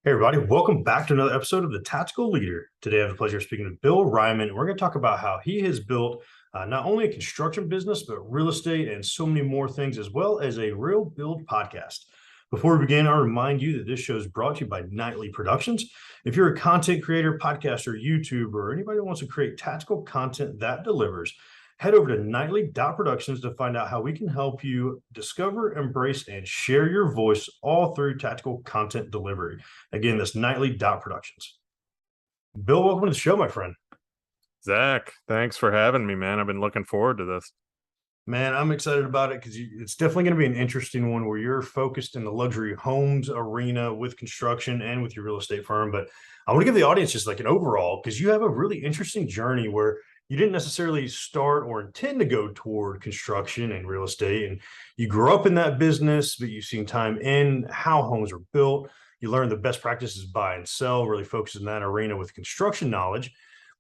Hey, everybody, welcome back to another episode of The Tactical Leader. Today, I have the pleasure of speaking to Bill Reiman. We're going to talk about how he has built not only a construction business, but real estate and so many more things, as well as a real build podcast. Before we begin, I'll remind you that this show is brought to you by Nightly Productions. If you're a content creator, podcaster, YouTuber, or anybody who wants to create tactical content that delivers, head over to nightly.productions to find out how we can help you discover, embrace, and share your voice all through tactical content delivery. Again, that's nightly.productions. Bill, welcome to the show, my friend. Zach, thanks for having me, man. I've been looking forward to this. Man, I'm excited about it because it's definitely going to be an interesting one where you're focused in the luxury homes arena with construction and with your real estate firm. But I want to give the audience just like an overall, because you have a really interesting journey where you didn't necessarily start or intend to go toward construction and real estate. And you grew up in that business, but you've seen time in how homes are built. You learn the best practices, buy and sell, really focus in that arena with construction knowledge.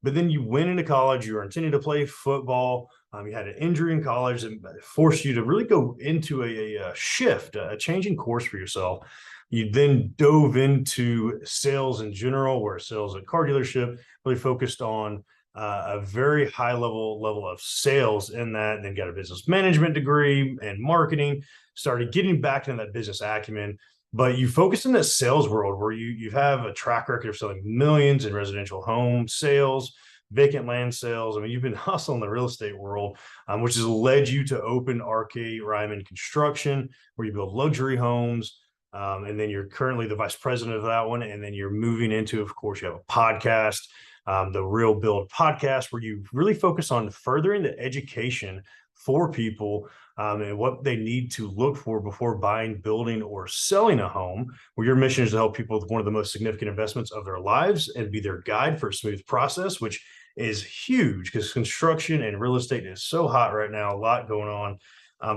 But then you went into college, you were intending to play football. You had an injury in college that forced you to really go into a shift, a changing course for yourself. You then dove into sales in general, where sales at car dealership really focused on a very high level of sales in that, and then got a business management degree and marketing, started getting back into that business acumen. But you focus in that sales world where you have a track record of selling millions in residential home sales, vacant land sales. I mean, you've been hustling the real estate world, which has led you to open RK Reiman Construction, where you build luxury homes. And then you're currently the vice president of that one. And then you're moving into, of course, you have a podcast, the Real Build podcast, where you really focus on furthering the education for people and what they need to look for before buying, building, or selling a home, where your mission is to help people with one of the most significant investments of their lives and be their guide for a smooth process, which is huge because construction and real estate is so hot right now, a lot going on.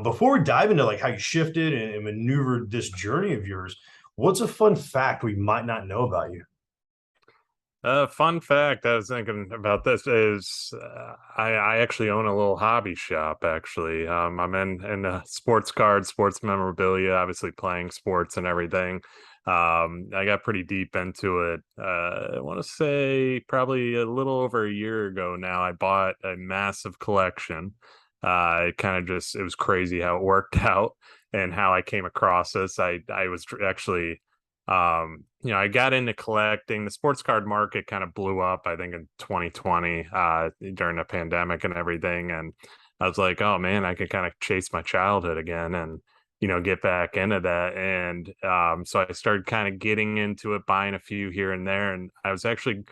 Before we dive into like how you shifted and maneuvered this journey of yours, what's a fun fact we might not know about you? Fun fact, I was thinking about this is I actually own a little hobby shop. Actually, I'm in sports cards, sports memorabilia, obviously playing sports and everything. I got pretty deep into it. I want to say probably a little over a year ago now. I bought a massive collection. It was crazy how it worked out and how I came across this. I was actually I got into collecting. The sports card market kind of blew up, I think, in 2020 during the pandemic and everything. And I was like, oh man, I could kind of chase my childhood again and get back into that. And so I started kind of getting into it, buying a few here and there. And I was actually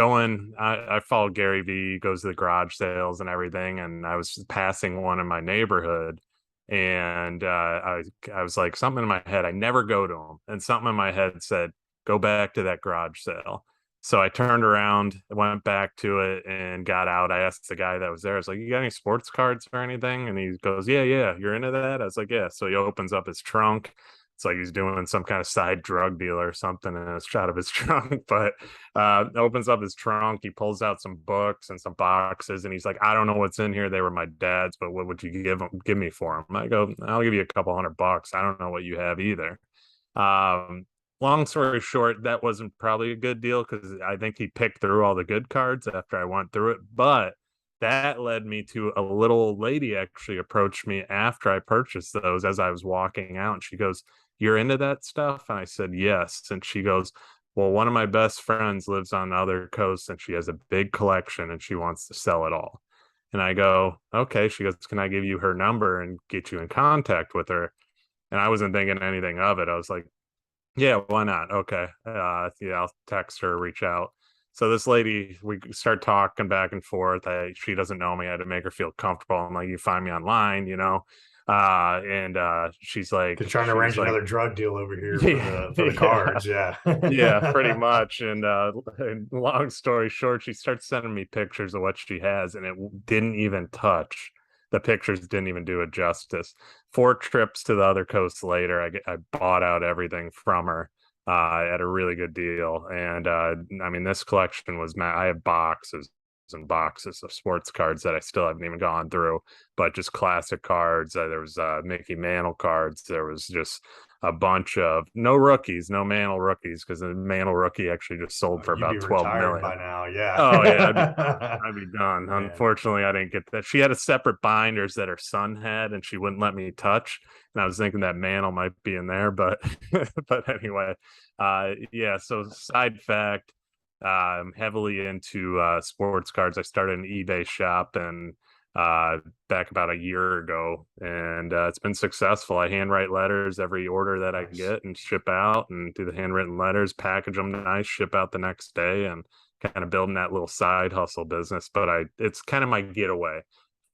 I followed Gary V, goes to the garage sales and everything. And I was passing one in my neighborhood, and I was like, something in my head, I never go to them, and something in my head said, go back to that garage sale. So I turned around, went back to it, and got out. I asked the guy that was there, I was like, you got any sports cards or anything? And he goes, yeah, you're into that? I was like, yeah. So he opens up his trunk. It's like he's doing some kind of side drug deal or something in a shot of his trunk. But opens up his trunk, he pulls out some books and some boxes, and he's like, I don't know what's in here, they were my dad's, but what would you give me for them? I go, I'll give you a couple $100. I don't know what you have either. Long story short, that wasn't probably a good deal because I think he picked through all the good cards after I went through it. But that led me to a little old lady actually approached me after I purchased those as I was walking out. And she goes, you're into that stuff? And I said, yes. And she goes, well, one of my best friends lives on the other coast and she has a big collection and she wants to sell it all. And I go, okay. She goes, can I give you her number and get you in contact with her? And I wasn't thinking anything of it. I was like, yeah, why not? Okay. Yeah, I'll text her, reach out. So this lady, we start talking back and forth. She doesn't know me. I had to make her feel comfortable. I'm like, you find me online, and she's like, They're trying to arrange another drug deal over here for yeah, the cards. Yeah. yeah, pretty much. And long story short, she starts sending me pictures of what she has, and it didn't even touch. The pictures didn't even do it justice. 4 trips to the other coast later, I bought out everything from her at a really good deal. And I mean, this collection was I have boxes and boxes of sports cards that I still haven't even gone through, but just classic cards. There was Mickey Mantle cards. There was just a bunch of no rookies, no Mantle rookies, because the Mantle rookie actually just sold for You'd be about 12 retired million. by now. Oh yeah, Yeah. I'd be done. Man. Unfortunately, I didn't get that. She had a separate binders that her son had, and she wouldn't let me touch. And I was thinking that Mantle might be in there, but but anyway, yeah. So side fact, I'm heavily into sports cards. I started an eBay shop and back about a year ago, and it's been successful. I handwrite letters every order that I Nice. get and ship out, and do the handwritten letters, package them nice, ship out the next day, and kind of building that little side hustle business. But it's kind of my getaway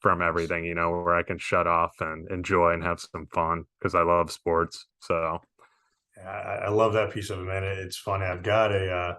from Nice. everything, where I can shut off and enjoy and have some fun because I love sports. So Yeah, I love that piece of it, man. It's funny. I've got a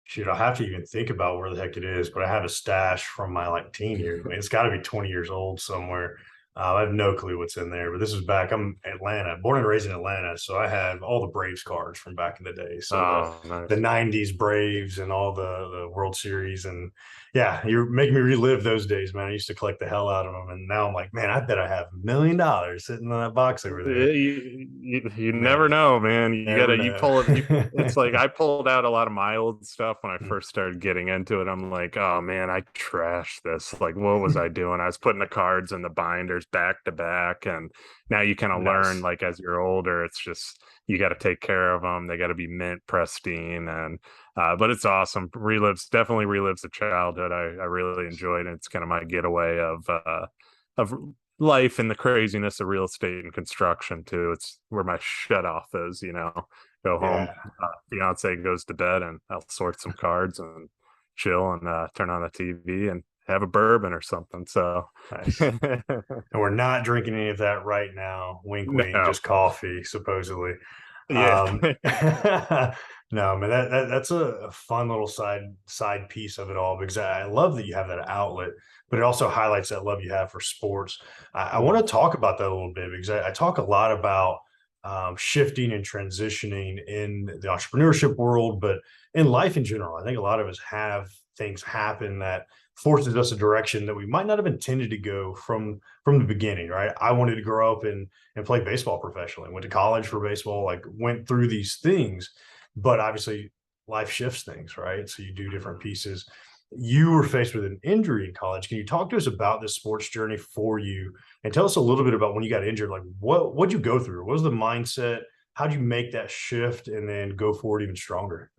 shoot, I'll have to even think about where the heck it is, but I have a stash from my like teen years. I mean, it's got to be 20 years old somewhere. I have no clue what's in there, but this is back. I'm Atlanta, born and raised in Atlanta, so I have all the Braves cards from back in the day. So oh the nice. '90s Braves and all the World Series, and yeah, you're making me relive those days, man. I used to collect the hell out of them, and now I'm like, man, I bet I have $1 million sitting in that box over there. You Man, never know, man. You never gotta you know. pull it. It's like I pulled out a lot of my old stuff when I Mm. first started getting into it. I'm like, oh man, I trashed this. Like, what was I doing? I was putting the cards in the binders back to back, and now you kind of learn, Nice. like as you're older, it's just you got to take care of them. They got to be mint pristine, and but it's awesome. Definitely relives the childhood. I really enjoyed it. It's kind of my getaway of life and the craziness of real estate and construction too. It's where my shut off is, go home, Yeah. fiance goes to bed, and I'll sort some cards and chill and turn on the TV and have a bourbon or something. So Nice. And we're not drinking any of that right now. Wink, wink, no, just coffee, supposedly. yeah. Um, no, man, that's a fun little side piece of it all because I love that you have that outlet, but it also highlights that love you have for sports. I want to talk about that a little bit because I talk a lot about shifting and transitioning in the entrepreneurship world, but in life in general. I think a lot of us have things happen that forces us a direction that we might not have intended to go from the beginning, right? I wanted to grow up and play baseball professionally. Went to college for baseball, like went through these things, but obviously life shifts things, right? So you do different pieces. You were faced with an injury in college. Can you talk to us about this sports journey for you and tell us a little bit about when you got injured? Like what'd you go through? What was the mindset? How'd you make that shift and then go forward even stronger?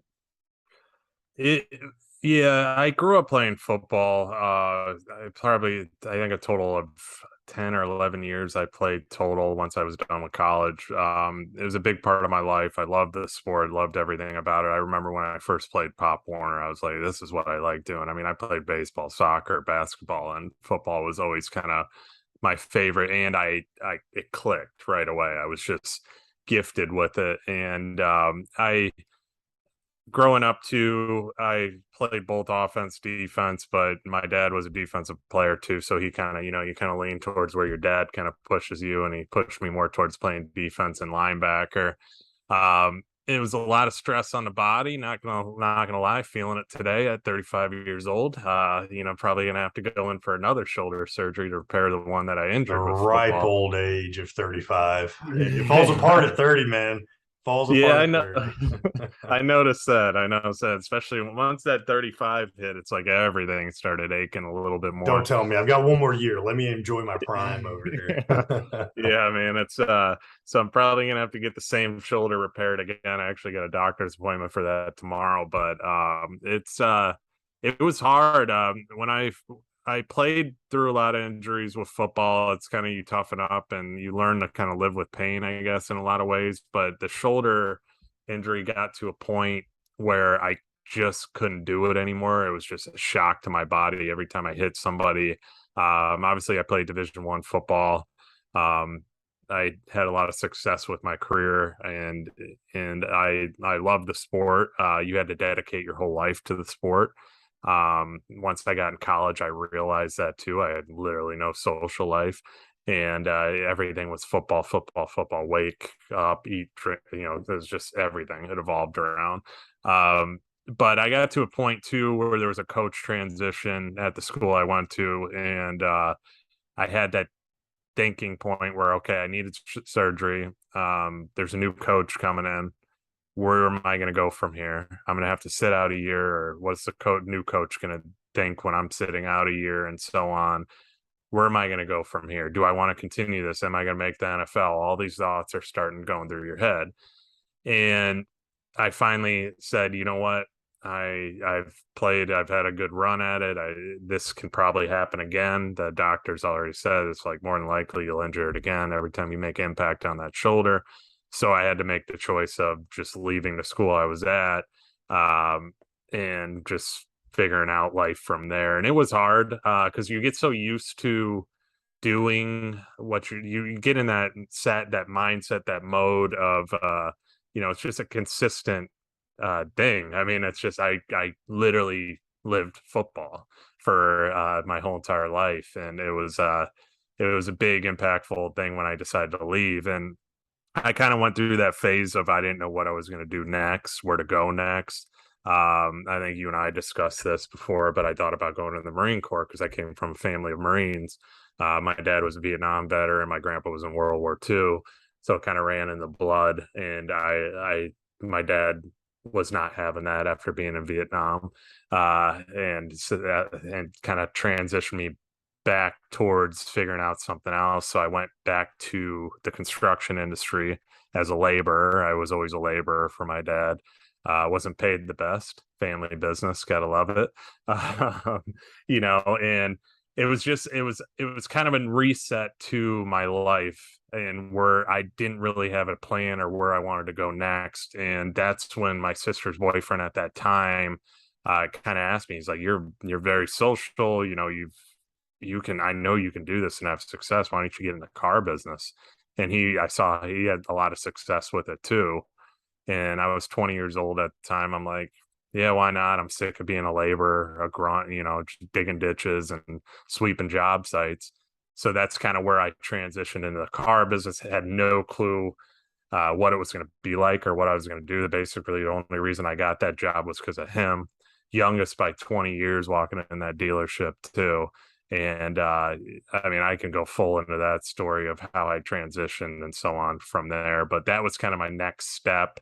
It, yeah, I grew up playing football. I think a total of 10 or 11 years I played total once I was done with college. It was a big part of my life. I loved the sport, loved everything about it. I remember when I first played Pop Warner, I was like, this is what I like doing. I mean, I played baseball, soccer, basketball, and football was always kind of my favorite. And it clicked right away. I was just gifted with it. And I growing up too, I played both offense, defense, but my dad was a defensive player too. So he kind of, you kind of lean towards where your dad kind of pushes you, and he pushed me more towards playing defense and linebacker. It was a lot of stress on the body. Not gonna lie, feeling it today at 35 years old. Probably gonna have to go in for another shoulder surgery to repair the one that I The injured with ripe football. old age of 35. It falls apart at 30, man. Falls Yeah, apart I at know. 30. I noticed that. I noticed that, especially once that 35 hit, it's like everything started aching a little bit Don't more. tell me. I've got one more year. Let me enjoy my prime over here. Yeah, man. It's so I'm probably gonna have to get the same shoulder repaired again. I actually got a doctor's appointment for that tomorrow, but it was hard. When I played through a lot of injuries with football, it's kind of you toughen up and you learn to kind of live with pain, I guess, in a lot of ways. But the shoulder injury got to a point where I just couldn't do it anymore. It was just a shock to my body every time I hit somebody. Obviously, I played Division I football. Um, I had a lot of success with my career, and I love the sport. You had to dedicate your whole life to the sport. Once I got in college, I realized that too. I had literally no social life, and everything was football, football, football. Wake up, eat, drink. There's just everything. It evolved around. Um, but I got to a point too where there was a coach transition at the school I went to, and I had that thinking point where, okay, I needed surgery. There's a new coach coming in. Where am I going to go from here? I'm going to have to sit out a year, or what's the new coach going to think when I'm sitting out a year, and so on. Where am I going to go from here? Do I want to continue this? Am I going to make the NFL? All these thoughts are starting going through your head. And I finally said, you know what? I've had a good run at it. This can probably happen again. The doctors already said it's like more than likely you'll injure it again every time you make impact on that shoulder. So I had to make the choice of just leaving the school I was at, and just figuring out life from there. And it was hard because you get so used to doing what you get in that mindset, that mode of it's just a consistent thing. I mean, it's just I literally lived football for my whole entire life, and it was a big impactful thing when I decided to leave. And I kind of went through that phase of I didn't know what I was going to do next, where to go next. I think you and I discussed this before, but I thought about going to the Marine Corps because I came from a family of Marines. My dad was a Vietnam veteran. My grandpa was in World War II, so it kind of ran in the blood. And my dad was not having that after being in Vietnam, and so and kind of transitioned me back towards figuring out something else. So I went back to the construction industry as a laborer. I was always a laborer for my dad. Wasn't paid the best. Family business, gotta love it. Um, and it was kind of a reset to my life, and where I didn't really have a plan or where I wanted to go next. And that's when my sister's boyfriend at that time kind of asked me, he's like, you're very social, I know you can do this and have success. Why don't you get in the car business? And I saw he had a lot of success with it too. And I was 20 years old at the time. I'm like, yeah, why not? I'm sick of being a laborer, a grunt, just digging ditches and sweeping job sites. So that's kind of where I transitioned into the car business. Had no clue what it was going to be like or what I was going to do. Basically, the only reason I got that job was because of him. Youngest by 20 years, walking in that dealership too. And I mean, I can go full into that story of how I transitioned and so on from there. But that was kind of my next step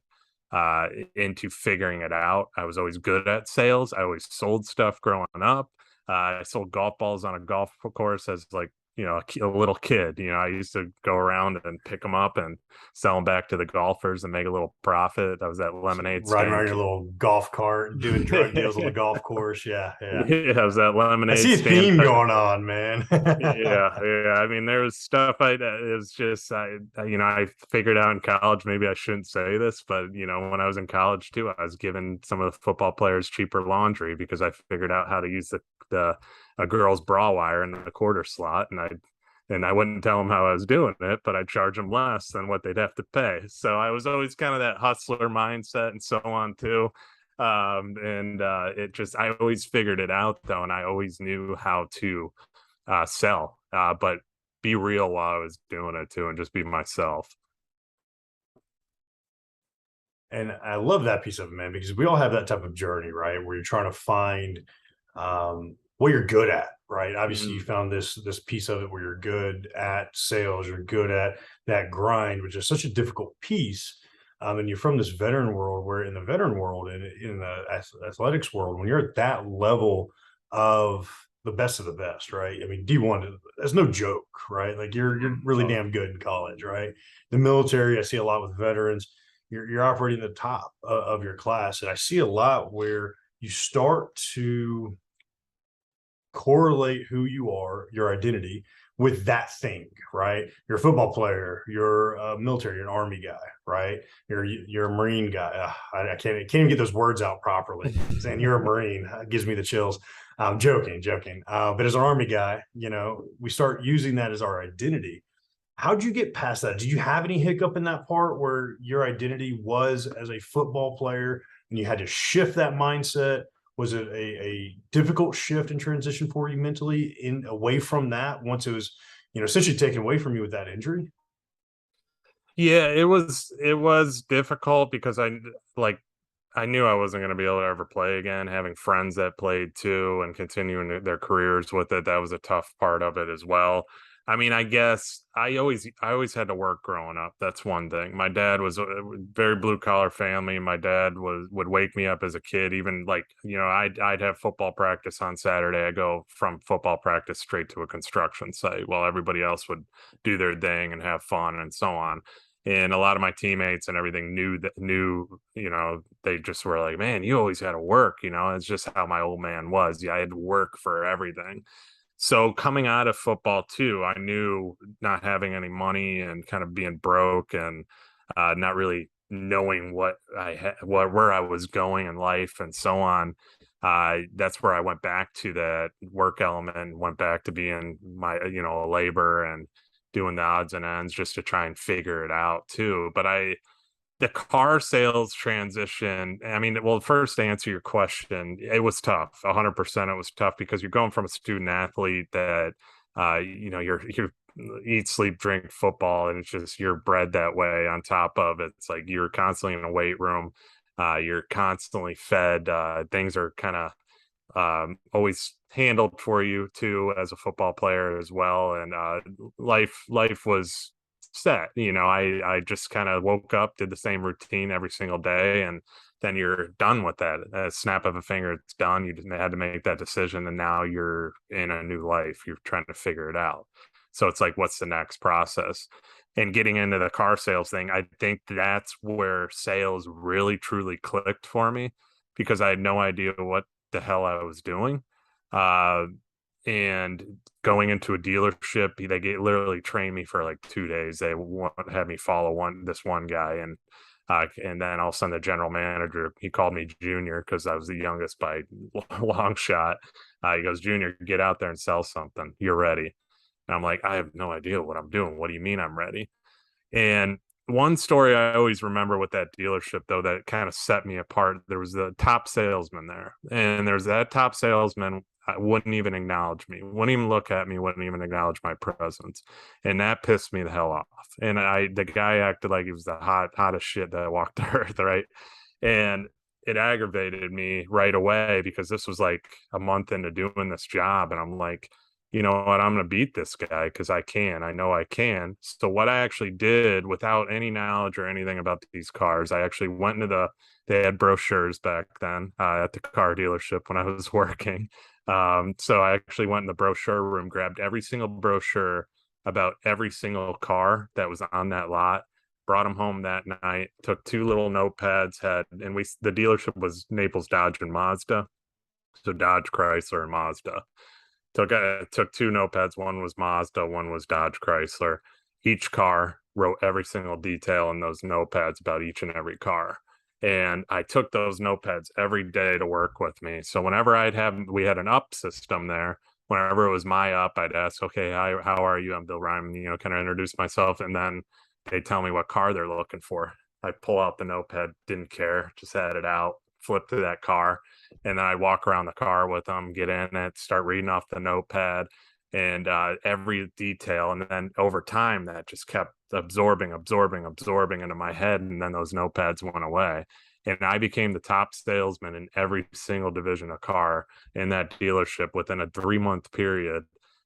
into figuring it out. I was always good at sales. I always sold stuff growing up. I sold golf balls on a golf course as like, a little kid. I used to go around and pick them up and sell them back to the golfers and make a little profit. I was at lemonade Riding around stand. your little golf cart, doing drug deals on the golf course. Yeah, yeah. Yeah, I was at I lemonade see a stand. theme going on, man. Yeah. I mean, there was stuff it was just I figured out in college. Maybe I shouldn't say this, but when I was in college too, I was giving some of the football players cheaper laundry because I figured out how to use the a girl's bra wire in the quarter slot, and I wouldn't tell them how I was doing it, but I'd charge them less than what they'd have to pay. So I was always kind of that hustler mindset and so on too. And I always figured it out though, and I always knew how to sell, but be real while I was doing it too, and just be myself. And I love that piece of it, man, because we all have that type of journey, right? Where you're trying to find what you're good at, right? Obviously, you Mm. found this piece of it where you're good at sales, you're good at that grind, which is such a difficult piece. And you're from this veteran world, where in the veteran world and in the athletics world, when you're at that level of the best, right? I mean, D1, that's no joke, right? Like you're really Oh, damn good in college, right? The military, I see a lot with veterans. You're operating the top of your class, and I see a lot where you start to correlate who you are, your identity, with that thing, right? You're a football player, you're a military, you're an army guy, right? You're a Marine guy. I can't even get those words out properly. Saying you're a Marine gives me the chills. I'm joking. But as an army guy, we start using that as our identity. How'd you get past that? Did you have any hiccup in that part where your identity was as a football player and you had to shift that mindset? Was it a difficult shift and transition for you mentally in away from that once it was, essentially taken away from you with that injury? yeah, it was difficult because I like I knew I wasn't going to be able to ever play again. Having friends that played too and continuing their careers with it, that was a tough part of it as well. I mean, I guess I always had to work growing up. That's one thing. My dad was a very blue collar family. My dad would wake me up as a kid, even like, I'd have football practice on Saturday. I go from football practice straight to a construction site while everybody else would do their thing and have fun and so on. And a lot of my teammates and everything knew, they just were like, man, you always had to work. It's just how my old man was. Yeah, I had to work for everything. So coming out of football too, I knew not having any money and kind of being broke and not really knowing what where I was going in life and so on. That's where I went back to that work element, went back to being a labor and doing the odds and ends just to try and figure it out too. But the car sales transition, I mean, well, first to answer your question, it was tough. 100% it was tough because you're going from a student athlete that you're eat, sleep, drink football, and it's just you're bred that way. On top of it, it's like you're constantly in a weight room, you're constantly fed, things are kind of always handled for you too as a football player as well. And life was set. I just kind of woke up, did the same routine every single day, and then you're done with that. A snap of a finger, it's done. You just had to make that decision, and now you're in a new life. You're trying to figure it out. So it's like, what's the next process? And getting into the car sales thing, I think that's where sales really truly clicked for me because I had no idea what the hell I was doing. Uh, and going into a dealership, literally trained me for like 2 days. They had me follow this one guy, and then all of a sudden the general manager, he called me junior because I was the youngest by long shot. He goes, Junior, get out there and sell something. You're ready. And I'm like, I have no idea what I'm doing. What do you mean I'm ready? And one story I always remember with that dealership, though, that kind of set me apart, there was the top salesman there. And there's that top salesman wouldn't even acknowledge me, wouldn't even look at me, wouldn't even acknowledge my presence. And that pissed me the hell off. And the guy acted like he was the hottest shit that walked the earth, right? And it aggravated me right away because this was like a month into doing this job. And I'm like, you know what, I'm going to beat this guy because I can. I know I can. So what I actually did without any knowledge or anything about these cars, I actually went into they had brochures back then at the car dealership when I was working. So I actually went in the brochure room, grabbed every single brochure about every single car that was on that lot, brought them home that night, took two little notepads, and the dealership was Naples Dodge and Mazda. So Dodge, Chrysler, and Mazda. Took two notepads. One was Mazda, one was Dodge Chrysler. Each car, wrote every single detail in those notepads about each and every car. And I took those notepads every day to work with me. So whenever we had an up system there. Whenever it was my up, I'd ask, okay, how are you? I'm Bill Reiman, kind of introduce myself. And then they tell me what car they're looking for. I pull out the notepad, didn't care, just had it out, flip through that car, and then I walk around the car with them, get in it, start reading off the notepad and every detail. And then over time, that just kept absorbing into my head. And then those notepads went away. And I became the top salesman in every single division of car in that dealership within a 3-month period.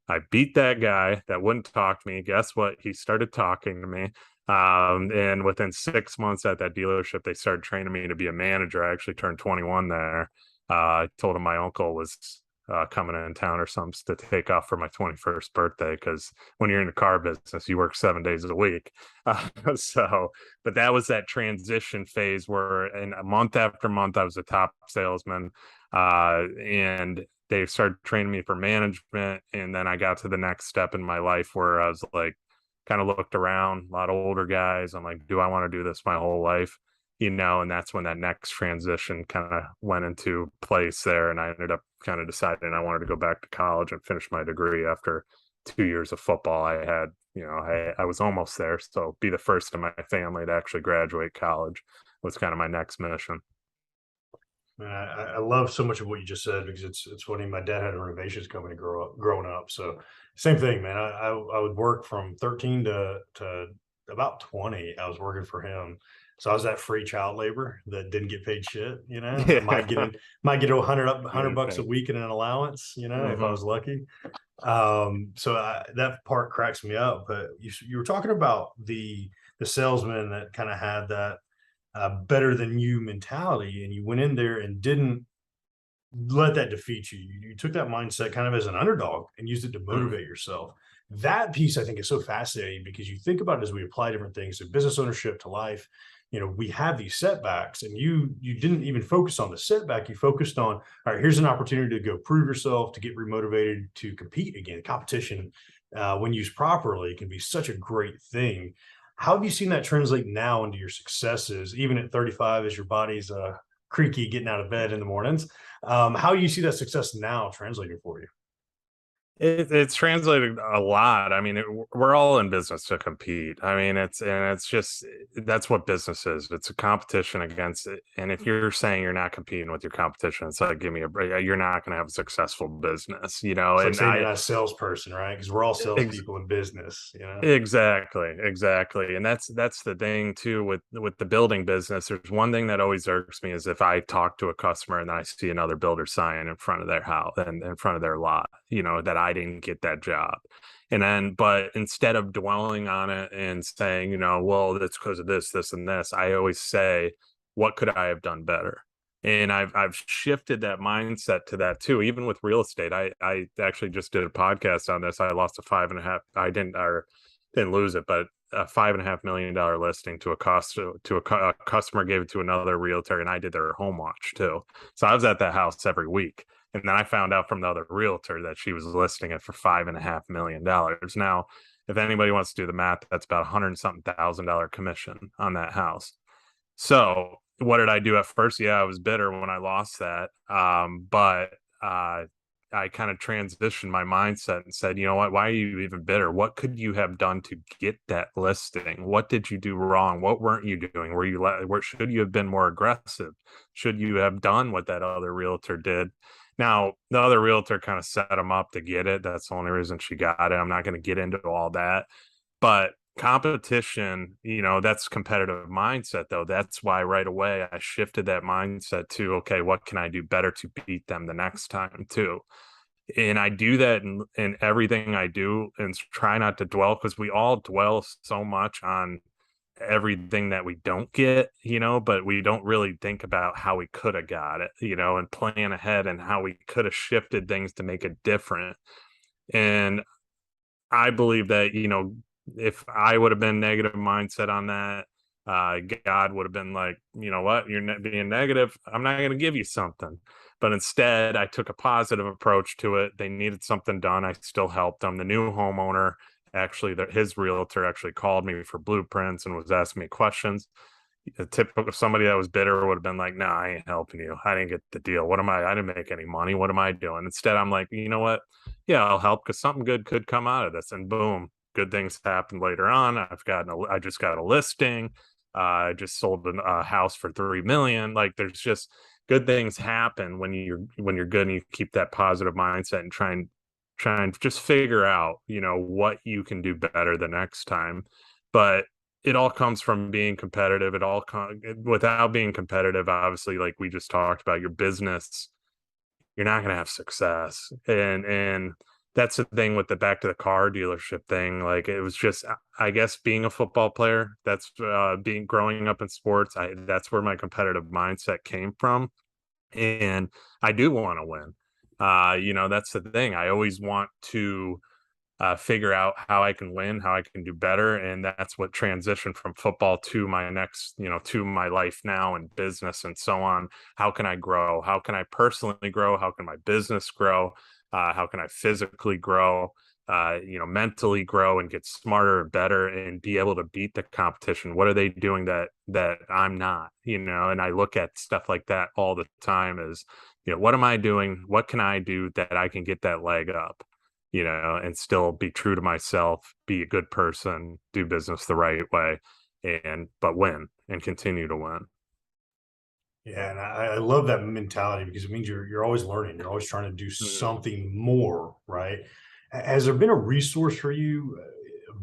I beat that guy that wouldn't talk to me. Guess what? He started talking to me. And within 6 months at that dealership, they started training me to be a manager. I actually turned 21 there. I told him my uncle was coming in town or something to take off for my 21st birthday because when you're in the car business, you work 7 days a week. But that was that transition phase where in a month after month, I was a top salesman. And they started training me for management. And then I got to the next step in my life where I was like, kind of looked around, a lot of older guys. I'm like, do I want to do this my whole life? And that's when that next transition kind of went into place there. And I ended up kind of deciding I wanted to go back to college and finish my degree after 2 years of football. I was almost there. So be the first in my family to actually graduate college was kind of my next mission. Man, I love so much of what you just said because it's funny. My dad had a renovations company growing up. So same thing, man. I would work from 13 to about 20, I was working for him. So I was that free child labor that didn't get paid shit, I Yeah. might get $100 bucks a Anything. week in an allowance, if I Hmm. was lucky. That part cracks me up. But you were talking about the salesman that kind of had that better than you mentality, and you went in there and didn't let that defeat you. You took that mindset kind of as an underdog and used it to Hmm. motivate yourself. That piece I think is so fascinating because you think about it as we apply different things to business ownership, to life. We have these setbacks, and you didn't even focus on the setback. You focused on, all right, here's an opportunity to go prove yourself, to get remotivated, to compete again. Competition, when used properly, can be such a great thing. How have you seen that translate now into your successes, even at 35, as your body's creaky getting out of bed in the mornings? How do you see that success now translating for you? It's translated a lot. I mean, we're all in business to compete. I mean, it's just that's what business is. It's a competition against it. And if you're saying you're not competing with your competition, it's like, give me a break. You're not going to have a successful business, It's like And saying you're not a salesperson, right? Because we're all salespeople in business. exactly, exactly. And that's the thing too with the building business. There's one thing that always irks me is if I talk to a customer and I see another builder sign in front of their house and in front of their lot, that I didn't get that job. And then but instead of dwelling on it and saying, well, that's because of this, this, and this, I always say, what could I have done better? And I've shifted that mindset to that too, even with real estate. I actually just did a podcast on this. I lost a five and a half. I didn't lose it, but a $5.5 million listing to a a customer gave it to another realtor, and I did their home watch too. So I was at that house every week, and then I found out from the other realtor that she was listing it for $5.5 million. Now, if anybody wants to do the math, that's about 100 something thousand dollar commission on that house. So what did I do at first? Yeah, I was bitter when I lost that. But I kind of transitioned my mindset and said, you know what? Why are you even bitter? What could you have done to get that listing? What did you do wrong? What weren't you doing? Where should you have been more aggressive? Should you have done what that other realtor did? Now, the other realtor kind of set him up to get it. That's the only reason she got it. I'm not going to get into all that, but competition, that's competitive mindset though. That's why right away I shifted that mindset to, okay, what can I do better to beat them the next time too? And I do that in everything I do and try not to dwell, because we all dwell so much on everything that we don't get, but we don't really think about how we could have got it, and plan ahead and how we could have shifted things to make it different. And I believe that, if I would have been negative mindset on that, God would have been like, you know what, you're being negative. I'm not going to give you something. But instead, I took a positive approach to it. They needed something done. I still helped them. The new homeowner, actually, his realtor actually called me for blueprints and was asking me questions. A typical somebody that was bitter would have been like, "No, I ain't helping you. I didn't get the deal. What am I? I didn't make any money. What am I doing?" Instead, I'm like, you know what? Yeah, I'll help because something good could come out of this. And boom, good things happen later on. I just got a listing. I just sold a house for 3 million. Like, there's just good things happen when you're good and you keep that positive mindset and try and just figure out, what you can do better the next time. But it all comes from being competitive. Without being competitive, obviously, like we just talked about, your business, you're not going to have success. And that's the thing with the back to the car dealership thing. Like, it was just, I guess, being a football player, that's being growing up in sports. That's where my competitive mindset came from. And I do want to win. That's the thing. I always want to figure out how I can win, how I can do better. And that's what transitioned from football to my next, to my life now and business and so on. How can I grow? How can I personally grow? How can my business grow? How can I physically grow? Mentally grow and get smarter and better and be able to beat the competition. What are they doing that I'm not? And I look at stuff like that all the time as, what am I doing? What can I do that I can get that leg up? And still be true to myself, be a good person, do business the right way, but win and continue to win. Yeah, and I love that mentality because it means you're always learning. You're always trying to do Mhm. something more, right? Has there been a resource for you,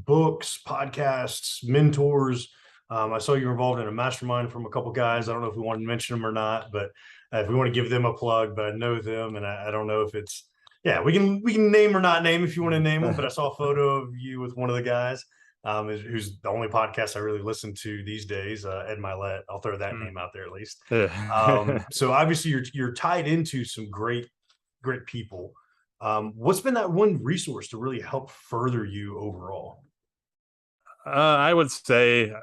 books, podcasts, mentors. I saw you were involved in a mastermind from a couple guys. I don't know if we want to mention them or not, but if we want to give them a plug, but I know them, and I don't know if it's yeah, we can name or not name if you want to name them. But I saw a photo of you with one of the guys, who's the only podcast I really listen to these days, Ed Milet. I'll throw that Mm. name out there at least. Yeah. So obviously you're tied into some great people. What's been that one resource to really help further you overall? I would say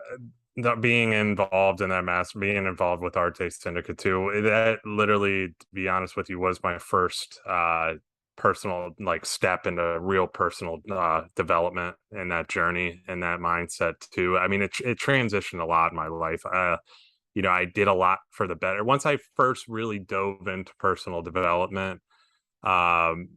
that being involved in that being involved with Arte Syndicate too, that literally, to be honest with you, was my first personal like step into real personal development in that journey and that mindset too. I mean, it transitioned a lot in my life. I did a lot for the better. Once I first really dove into personal development, um,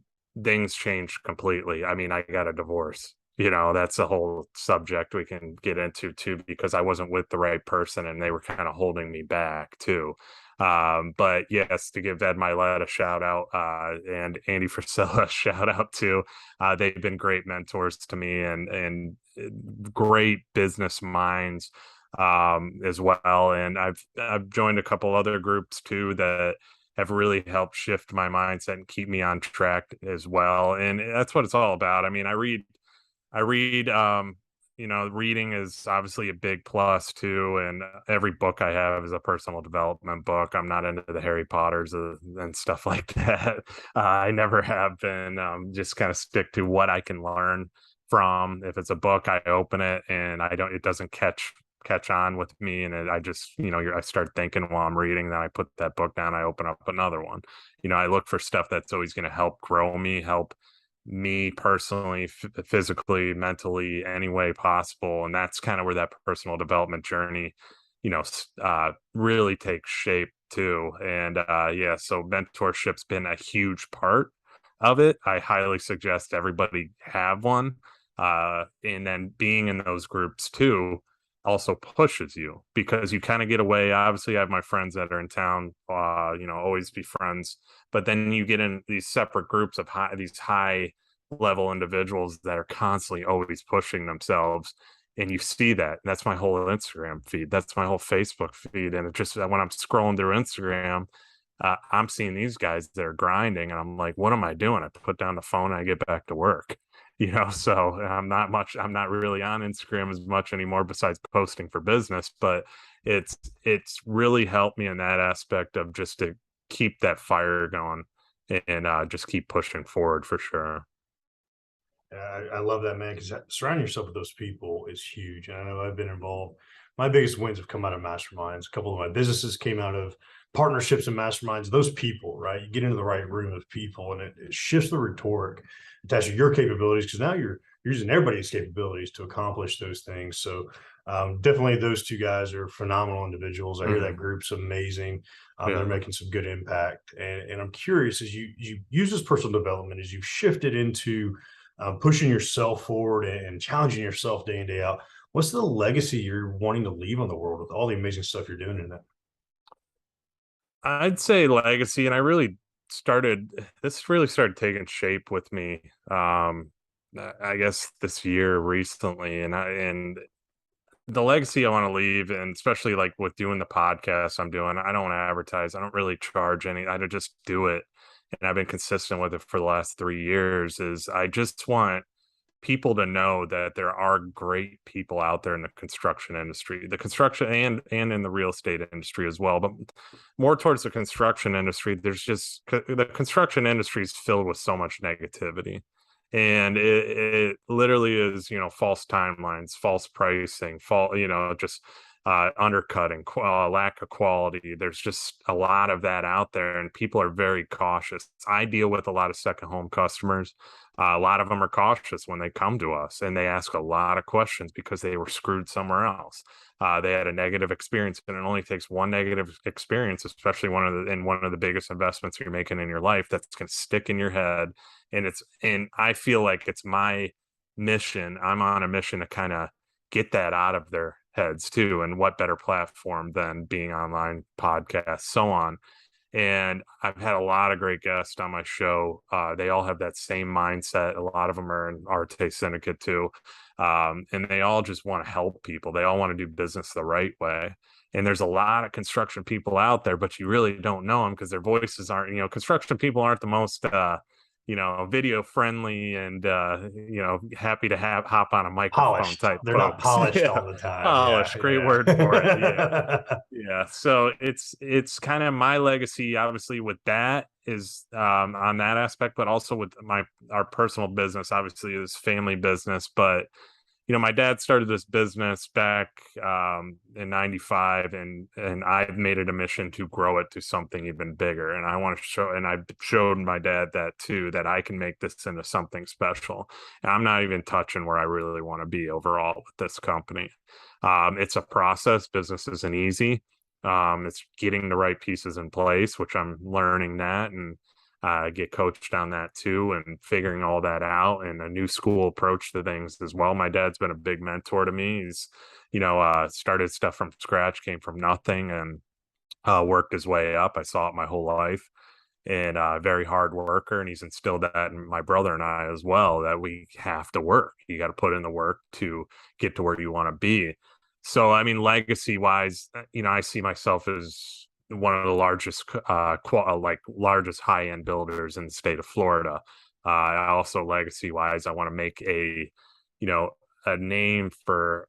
things changed completely. I mean, I got a divorce. That's a whole subject we can get into too, because I wasn't with the right person and they were kind of holding me back too. But yes, to give Ed Milet a shout out, and Andy Frisella a shout out too. They've been great mentors to me and great business minds as well. And I've joined a couple other groups too that have really helped shift my mindset and keep me on track as well. And that's what it's all about. I mean, I read, reading is obviously a big plus too. And every book I have is a personal development book. I'm not into the Harry Potters and stuff like that. I never have been. Just kind of stick to what I can learn from. If it's a book, I open it and it doesn't catch on with me, and I just I start thinking while I'm reading, then I put that book down, I open up another one. I look for stuff that's always going to help grow me, help me personally, physically, mentally, any way possible. And that's kind of where that personal development journey really takes shape too. And yeah, so mentorship's been a huge part of it. I highly suggest everybody have one. And then being in those groups too also pushes you, because you kind of get away. Obviously, I have my friends that are in town, always be friends, but then you get in these separate groups of these high level individuals that are constantly always pushing themselves. And you see that. And that's my whole Instagram feed. That's my whole Facebook feed. And it just, when I'm scrolling through Instagram, I'm seeing these guys that are grinding, and I'm like, what am I doing? I put down the phone and I get back to work. So I'm not really on Instagram as much anymore, besides posting for business. But it's really helped me in that aspect of just to keep that fire going and just keep pushing forward for sure. I love that, man, because surrounding yourself with those people is huge. And I know I've been involved. My biggest wins have come out of masterminds. A couple of my businesses came out of partnerships and masterminds. Those people, right? You get into the right room of people, and it shifts the rhetoric attached to your capabilities, because now you're using everybody's capabilities to accomplish those things. So definitely, those two guys are phenomenal individuals. I hear that Hmm. group's amazing. They're Yeah. making some good impact, and I'm curious, as you use this personal development, as you've shifted into pushing yourself forward and challenging yourself day in, day out. What's the legacy you're wanting to leave on the world with all the amazing stuff you're doing in that? I'd say legacy, and this really started taking shape with me. I guess this year recently, and the legacy I want to leave, and especially like with doing the podcast I'm doing, I don't advertise. I don't really charge any. I just do it, and I've been consistent with it for the last 3 years. Is I just want people to know that there are great people out there in the construction industry, the construction and in the real estate industry as well. But more towards the construction industry, the construction industry is filled with so much negativity. And it literally is, false timelines, false pricing, just undercutting, lack of quality. There's just a lot of that out there, and people are very cautious. I deal with a lot of second home customers. A lot of them are cautious when they come to us, and they ask a lot of questions because they were screwed somewhere else. They had a negative experience, and it only takes one negative experience, especially one of the biggest investments you're making in your life, that's going to stick in your head. And I feel like it's my mission. I'm on a mission to kind of get that out of their heads too. And what better platform than being online, podcasts, so on. And I've had a lot of great guests on my show. They all have that same mindset. A lot of them are in Arte Syndicate too. And they all just want to help people. They all want to do business the right way. And there's a lot of construction people out there, but you really don't know them because their voices aren't, construction people aren't the most, video friendly and, happy to hop on a microphone Polished. type They're not folks. polished Yeah. all the time. Yeah, Polished. Great word for it. Yeah. yeah. Yeah, so it's kind of my legacy, obviously, with that is on that aspect, but also with our personal business, obviously, is family business. But my dad started this business back in '95, and I've made it a mission to grow it to something even bigger. And I want to show, and I showed my dad that too, that I can make this into something special. And I'm not even touching where I really want to be overall with this company. It's a process. Business isn't easy. It's getting the right pieces in place, which I'm learning that, and get coached on that too, and figuring all that out, and a new school approach to things as well. My dad's been a big mentor to me. He's, started stuff from scratch, came from nothing, and worked his way up. I saw it my whole life, and very hard worker. And he's instilled that in my brother and I as well, that we have to work. You got to put in the work to get to where you want to be. So, I mean, legacy wise, I see myself as one of the largest, largest high end builders in the state of Florida. I also, legacy wise, I want to make you know, a name for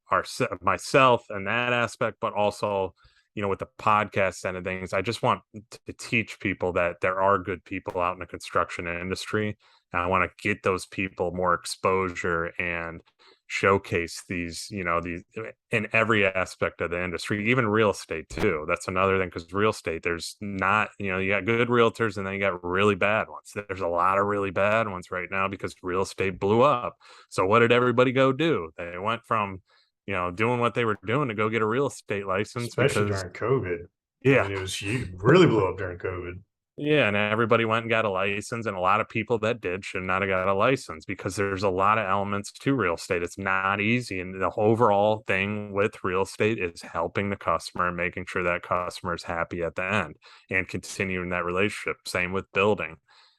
myself and that aspect, but also, with the podcast side of things, I just want to teach people that there are good people out in the construction industry. And I want to get those people more exposure and showcase these in every aspect of the industry, even real estate too. That's another thing, because real estate, there's not, you got good realtors and then you got really bad ones. There's a lot of really bad ones right now because real estate blew up. So what did everybody go do? They went from doing what they were doing to go get a real estate license Especially because, during COVID. I yeah, mean, it was huge, really blew up during COVID. yeah, and everybody went and got a license, and a lot of people that did should not have got a license because there's a lot of elements to real estate. It's not easy, and the overall thing with real estate is helping the customer and making sure that customer is happy at the end and continuing that relationship. Same with building.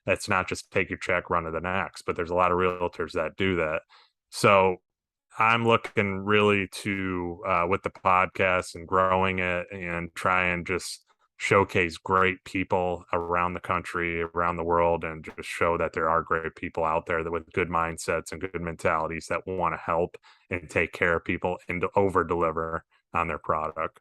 It's not just take your check, run to the next, but there's a lot of realtors that do that. So I'm looking really to with the podcast and growing it and try and just showcase great people around the country, around the world, and just show that there are great people out there that with good mindsets and good mentalities that want to help and take care of people and to over deliver on their product.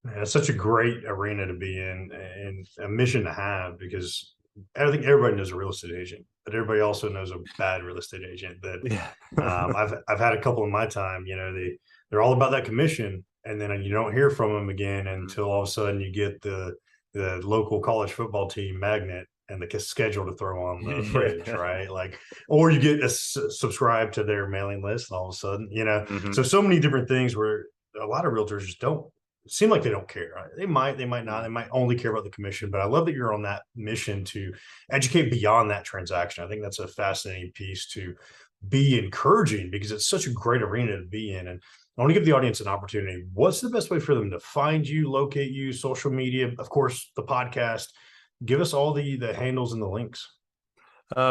Yeah, it's such a great arena to be in and a mission to have, because I think everybody knows a real estate agent, but everybody also knows a bad real estate agent that Yeah. I've had a couple in my time. They're all about that commission, and then you don't hear from them again until all of a sudden you get the local college football team magnet and the schedule to throw on the fridge, Yeah. right? Like, or you get subscribe to their mailing list, and all of a sudden, Hmm. so many different things where a lot of realtors just don't seem like they don't care. Right? They might not, they might only care about the commission, but I love that you're on that mission to educate beyond that transaction. I think that's a fascinating piece to be encouraging, because it's such a great arena to be in. And I want to give the audience an opportunity. What's the best way for them to find you, locate you, social media, of course, the podcast? Give us all the handles and the links.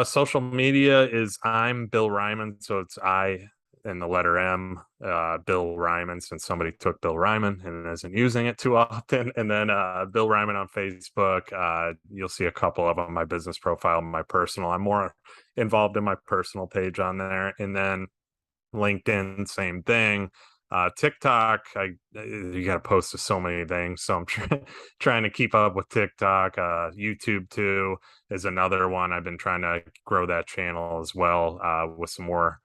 Social media is I'm Bill Reiman, so it's I and the letter M, Bill Reiman, since somebody took Bill Reiman and isn't using it too often. And then Bill Reiman on Facebook. You'll see a couple of them, my business profile, my personal. I'm more involved in my personal page on there. And then LinkedIn, same thing. TikTok, you got to post to so many things, so I'm trying to keep up with TikTok. YouTube too is another one. I've been trying to grow that channel as well, with some more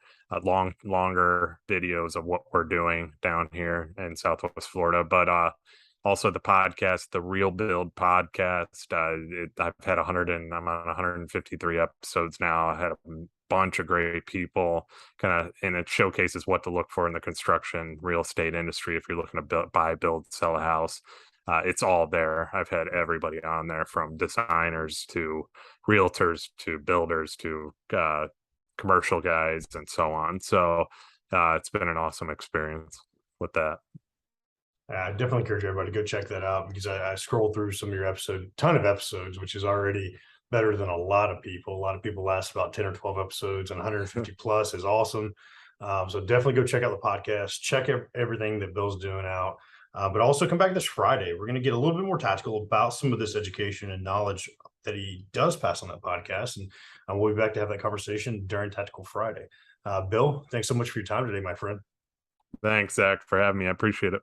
longer videos of what we're doing down here in Southwest Florida. But also the podcast, the Real Build podcast. I've had I'm on 153 episodes now. I had a bunch of great people and it showcases what to look for in the construction real estate industry. If you're looking to buy, build, sell a house, it's all there. I've had everybody on there, from designers to realtors to builders to commercial guys and so on. So it's been an awesome experience with that. I definitely encourage everybody to go check that out, because I scrolled through some of your ton of episodes, which is already better than a lot of people. A lot of people last about 10 or 12 episodes, and 150 plus is awesome. So definitely go check out the podcast, check everything that Bill's doing out. But also come back this Friday. We're going to get a little bit more tactical about some of this education and knowledge that he does pass on that podcast. And we'll be back to have that conversation during Tactical Friday. Bill, thanks so much for your time today, my friend. Thanks, Zach, for having me. I appreciate it.